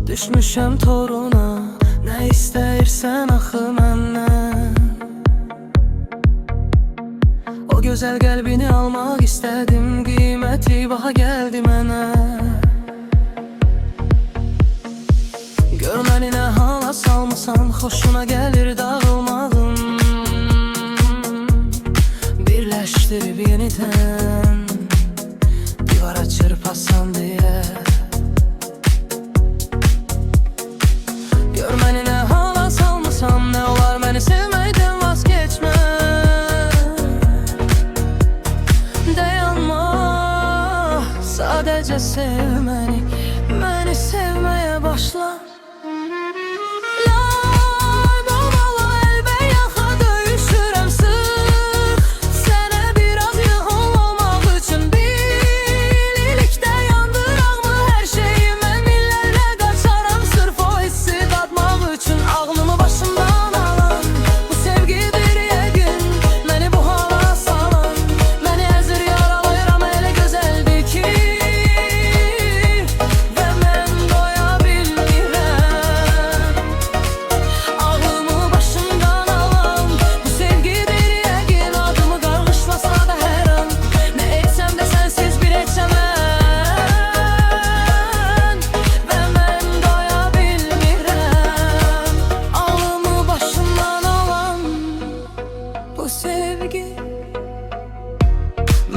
Düşmüşəm toruna, nə istəyirsən axı məndən. O gözəl qəlbini almaq istədim, qiyməti baha gəldi mənə. Gör məni nə hala salmısan, xoşuna gəlir dağılmağım. Birləşdirib yenidən divara çırpasan deyə. Gör məni nə hala salmısan, nə olar məni sevməkdən vazgeçmə. Dayanma, sadəcə sev məni, məni sevməyə başla.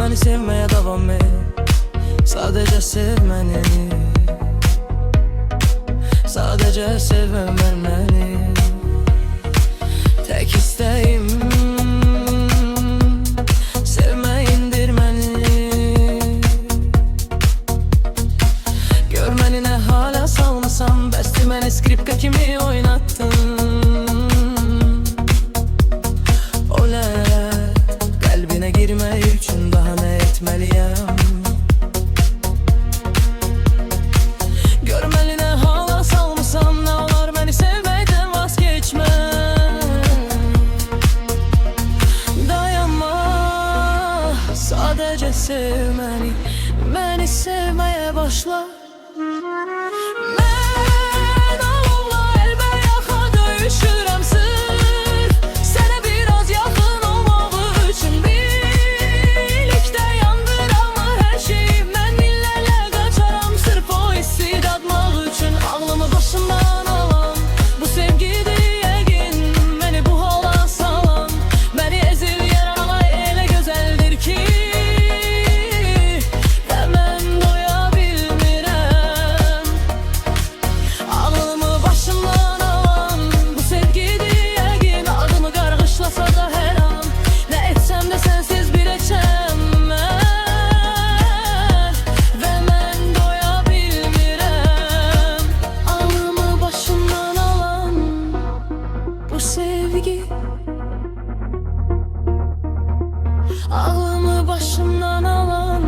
Məni sevməyə davam et, sadəcə sev məni. Sadəcə sev məni. Tək istəyim sevməyindir məni. Gör məni nə hala salmısan, bəsdir məni skripka kimi oynatdın. O lənət qəlbinə girmək üçün daha nə etməliyəm? Gör məni nə hala salmısan, nə olar məni sevməkdən vazgeçmə. Dayanma, sadəcə sev məni, məni sevməyə başla. Ağlımı başımdan alan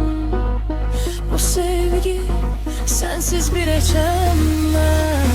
bu sevgi, sensiz bir içemem.